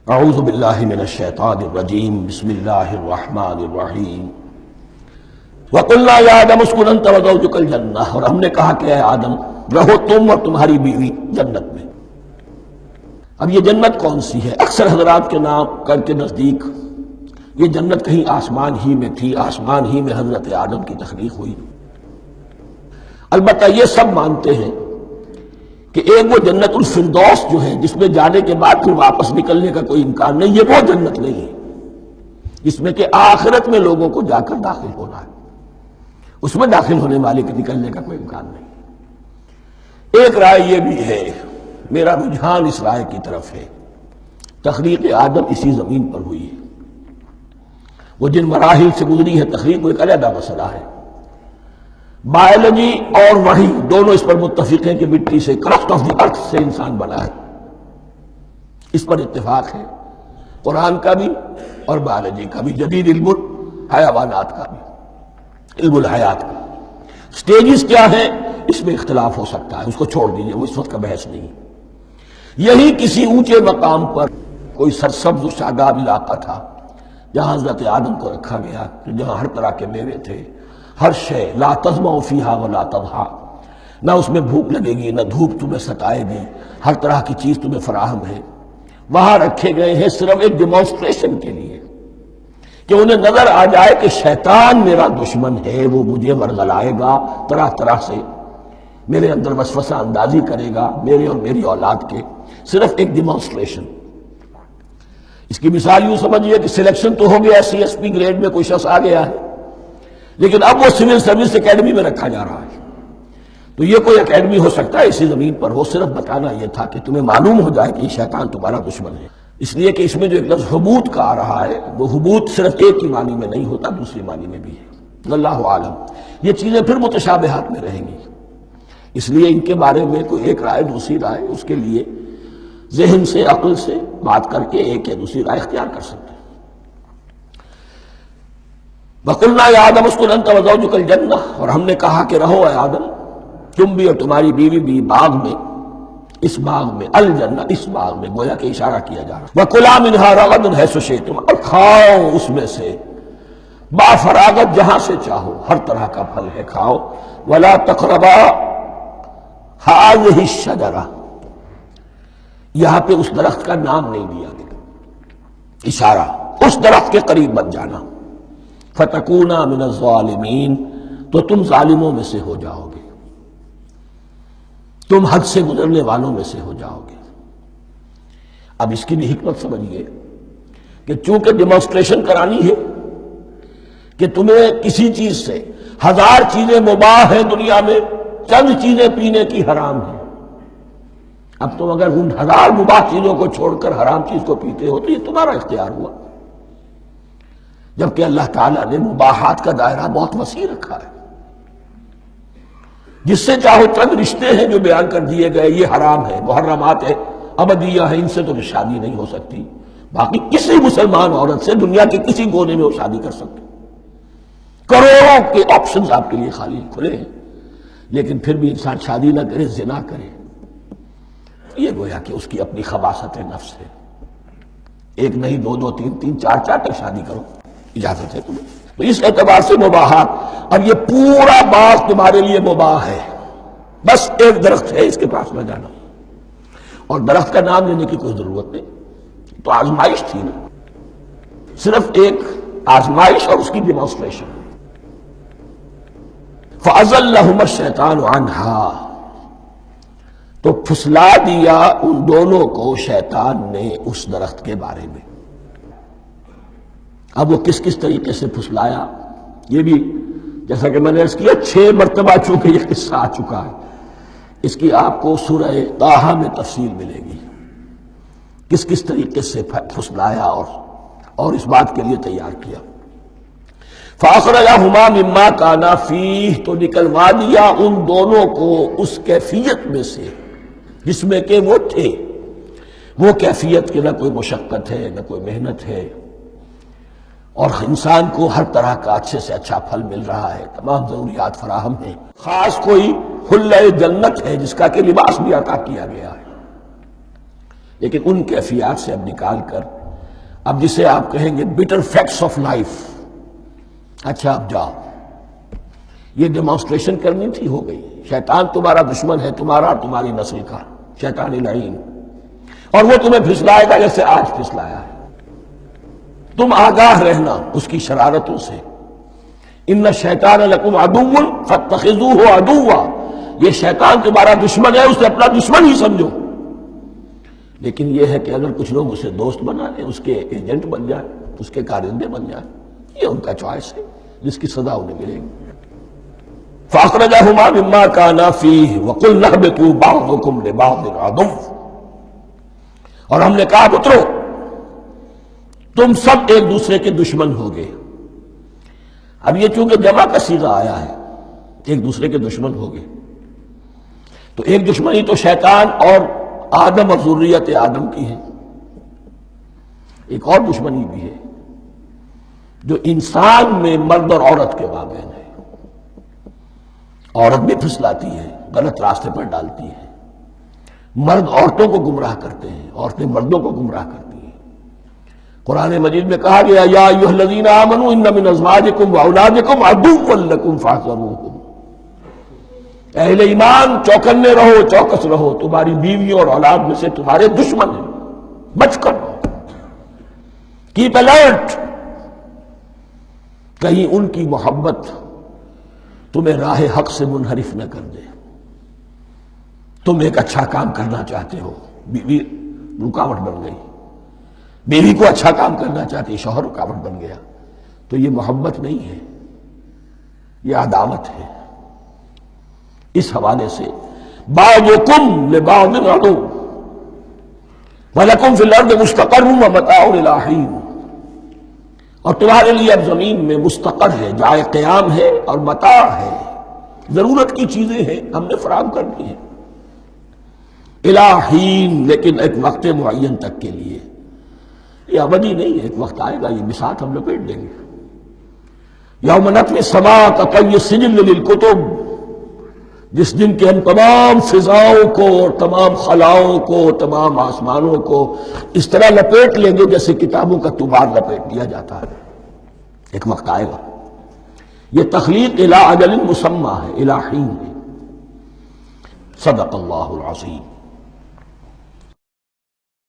اعوذ باللہ من الشیطان الرجیم بسم اللہ الرحمن الرحیم وَقُلْنَا يَا آدَمُ اسْكُنْ أَنْتَ وَزَوْجُكَ الْجَنَّةَ، اور ہم نے کہا کہ اے آدم رہو تم اور تمہاری بیوی جنت میں۔ اب یہ جنت کون سی ہے؟ اکثر حضرات کے نام کر کے نزدیک یہ جنت کہیں آسمان ہی میں تھی، آسمان ہی میں حضرت آدم کی تخلیق ہوئی۔ البتہ یہ سب مانتے ہیں کہ ایک وہ جنت الفردوس جو ہے جس میں جانے کے بعد پھر واپس نکلنے کا کوئی امکان نہیں، یہ وہ جنت نہیں ہے جس میں کہ آخرت میں لوگوں کو جا کر داخل ہونا ہے، اس میں داخل ہونے والے کے نکلنے کا کوئی امکان نہیں۔ ایک رائے یہ بھی ہے، میرا رجحان اس رائے کی طرف ہے، تخلیق آدم اسی زمین پر ہوئی ہے۔ وہ جن مراحل سے گزری ہے تخلیق، وہ ایک علیحدہ مسئلہ ہے۔ بایولوجی اور وحی دونوں اس پر متفق ہیں کہ مٹی سے، کرسٹ آف دی ارتھ سے انسان بنا ہے، اس پر اتفاق ہے، قرآن کا بھی اور بایولوجی کا بھی، جدید علم الحیوانات کا بھی، علم الحیات کا۔ سٹیجز کیا ہیں اس میں اختلاف ہو سکتا ہے، اس کو چھوڑ دیجئے، وہ اس وقت کا بحث نہیں۔ یہی کسی اونچے مقام پر کوئی سرسبز و شاداب علاقہ تھا جہاں حضرت آدم کو رکھا گیا، جہاں ہر طرح کے میوے تھے، ہر شے، لا تظمأ فیہا ولا تضحیٰ، نہ اس میں بھوک لگے گی، نہ دھوپ تمہیں ستائے گی، ہر طرح کی چیز تمہیں فراہم ہے۔ وہاں رکھے گئے ہیں صرف ایک ڈیمانسٹریشن کے لیے کہ انہیں نظر آ جائے کہ شیطان میرا دشمن ہے، وہ مجھے ورغلائے گا، طرح طرح سے میرے اندر وسوسہ اندازی کرے گا، میرے اور میری اولاد کے، صرف ایک ڈیمانسٹریشن۔ اس کی مثال یوں سمجھیے کہ سلیکشن تو ہو گیا، سی ایس پی گریڈ میں کوئی شخص آ گیا ہے، لیکن اب وہ سول سروس اکیڈمی میں رکھا جا رہا ہے۔ تو یہ کوئی اکیڈمی ہو سکتا ہے اسی زمین پر ہو، صرف بتانا یہ تھا کہ تمہیں معلوم ہو جائے کہ یہ شیطان تمہارا دشمن ہے۔ اس لیے کہ اس میں جو ایک لفظ حبوط کا آ رہا ہے، وہ حبوط صرف ایک ہی معنی میں نہیں ہوتا، دوسری معنی میں بھی ہے۔ اللہ عالم، یہ چیزیں پھر متشابہات میں رہیں گی، اس لیے ان کے بارے میں کوئی ایک رائے دوسری رائے، اس کے لیے ذہن سے، عقل سے بات کر کے ایک یا دوسری رائے اختیار کر سکتے ہیں۔ وَقُلْنَا يَا آدَمُ اسْكُنْ أَنْتَ وَزَوْجُكَ الْجَنَّةَ، اور ہم نے کہا کہ رہو اے آدم تم بھی اور تمہاری بیوی بھی باغ میں، اس باغ میں، الجنہ اس باغ میں، گویا کہ اشارہ کیا جا رہا ہے۔ وَكُلَا مِنْهَا رَغَدًا حَيْثُ شِئْتُمْ، اور کھاؤ اس میں سے با فراغت جہاں سے چاہو، ہر طرح کا پھل ہے کھاؤ۔ وَلَا تَقْرَبَا هَٰذِهِ الشَّجَرَةَ، یہاں پہ اس درخت کا نام نہیں دیا گیا، اشارہ اس درخت کے قریب مت جانا۔ فَتَكُونَا مِنَ الظَّالِمِينَ، تو تم ظالموں میں سے ہو جاؤ گے، تم حد سے گزرنے والوں میں سے ہو جاؤ گے۔ اب اس کی بھی حکمت سمجھیے کہ چونکہ ڈیمانسٹریشن کرانی ہے کہ تمہیں کسی چیز سے، ہزار چیزیں مباح ہیں دنیا میں، چند چیزیں پینے کی حرام ہیں، اب تم اگر ان ہزار مباح چیزوں کو چھوڑ کر حرام چیز کو پیتے ہو تو یہ تمہارا اختیار ہوا، جبکہ اللہ تعالیٰ نے مباحات کا دائرہ بہت وسیع رکھا ہے۔ جس سے چاہو چند رشتے ہیں جو بیان کر دیے گئے، یہ حرام ہے، محرمات ہے، ابدیہ ہیں، ان سے تو شادی نہیں ہو سکتی، باقی کسی مسلمان عورت سے دنیا کے کسی کونے میں وہ شادی کر سکتے، کروڑوں کے آپشنز آپ کے لیے خالی کھلے ہیں، لیکن پھر بھی انسان شادی نہ کرے، زنا کرے، یہ گویا کہ اس کی اپنی خباثت نفس ہے۔ ایک نہیں، دو دو، تین تین، چار چار تک شادی کرو، اجازت ہے تمہیں۔ تو اس اعتبار سے مباحات، اب یہ پورا باغ تمہارے لیے مباح ہے، بس ایک درخت ہے، اس کے پاس نہ جانا، اور درخت کا نام لینے کی کوئی ضرورت نہیں، تو آزمائش تھی نا، صرف ایک آزمائش اور اس کی ڈیمانسٹریشن۔ فَأَزَلَّهُمَا الشَّيْطَانُ عَنْهَا، تو پھسلا دیا ان دونوں کو شیطان نے اس درخت کے بارے میں۔ اب وہ کس کس طریقے سے پھسلایا، یہ بھی جیسا کہ میں نے عرض کیا 6 مرتبہ چونکہ یہ قصہ آ چکا ہے، اس کی آپ کو سورہ طٰہٰ میں تفصیل ملے گی، کس کس طریقے سے پھسلایا اور اس بات کے لیے تیار کیا۔ فَأَخْرَجَهُمَا مِمَّا كَانَا فِيهِ، تو نکلوا دیا ان دونوں کو اس کیفیت میں سے جس میں کہ وہ تھے، وہ کیفیت کہ نہ کوئی مشقت ہے، نہ کوئی محنت ہے، اور انسان کو ہر طرح کا اچھے سے اچھا پھل مل رہا ہے، تمام ضروریات فراہم ہیں، خاص کوئی حلۂ جنت ہے جس کا کہ لباس بھی عطا کیا گیا ہے۔ لیکن ان کیفیات سے اب نکال کر اب جسے آپ کہیں گے بٹر فیکٹس آف لائف، اچھا اب جاؤ، یہ ڈیمانسٹریشن کرنی تھی، ہو گئی۔ شیطان تمہارا دشمن ہے، تمہارا اور تمہاری نسل کا، شیطان لعین، اور وہ تمہیں پھسلائے گا جیسے آج پھسلایا ہے۔ تم آگاہ رہنا اس کی شرارتوں سے۔ ان الشیطان لکم عدو فاتخذوہ عدوا، یہ شیطان تمہارا دشمن ہے، اسے اپنا دشمن ہی سمجھو۔ لیکن یہ ہے کہ اگر کچھ لوگ اسے دوست بنا لیں، اس کے ایجنٹ بن جائیں، اس کے کارندے بن جائیں، یہ ان کا چوائس ہے جس کی سزا انہیں ملے گی۔ فَأَخْرَجَهُمَا مِمَّا كَانَا فِيهِ وَقُلْنَا اهْبِطُوا بَعْضُكُمْ لِبَعْضٍ عَدُوٌّ، اور ہم نے کہا اترو، تم سب ایک دوسرے کے دشمن ہوگے۔ اب یہ چونکہ جمع کا صیغہ آیا ہے، ایک دوسرے کے دشمن ہوگے، تو ایک دشمنی تو شیطان اور آدم اور ذریت آدم کی ہے، ایک اور دشمنی بھی ہے جو انسان میں مرد اور عورت کے مابین ہے۔ عورت بھی پھسلاتی ہے، غلط راستے پر ڈالتی ہے، مرد عورتوں کو گمراہ کرتے ہیں، عورتیں مردوں کو گمراہ کرتی ہیں۔ قرآن مجید میں کہا گیا یا ایھا الذین آمنوا ان من ازواجکم واولادکم عدوا لکم فاحذروہم، اہل ایمان چوکنے رہو، چوکس رہو، تمہاری بیویوں اور اولاد میں سے تمہارے دشمن ہیں، بچ کر رہو، کیپ الرٹ، کہیں ان کی محبت تمہیں راہ حق سے منحرف نہ کر دے۔ تم ایک اچھا کام کرنا چاہتے ہو، بیوی رکاوٹ بن گئی، بیوی کو اچھا کام کرنا چاہتی، شوہر رکاوٹ بن گیا، تو یہ محبت نہیں ہے، یہ عداوت ہے۔ اس حوالے سے بعضکم لبعض عدو ولکم فی الارض مستقر ومتاع الی حین، اور تمہارے لیے اب زمین میں مستقر ہے، جائے قیام ہے، اور متاع ہے، ضرورت کی چیزیں ہیں، ہم نے فراہم کر دی ہیں، الی حین، لیکن ایک وقت معین تک کے لیے، یہ ابدی نہیں ہے، ایک وقت آئے گا یہ بساط ہم لپیٹ دیں گے۔ یوم نطوی السماء کطی السجل للکتب، جس دن کے ہم تمام فضاؤں کو اور تمام خلاؤں کو، تمام آسمانوں کو اس طرح لپیٹ لیں گے جیسے کتابوں کا طوبار لپیٹ دیا جاتا ہے۔ ایک وقت آئے گا، یہ تخلیق الی اجل مسمی ہے، الی حین ہے۔ صدق اللہ العظیم۔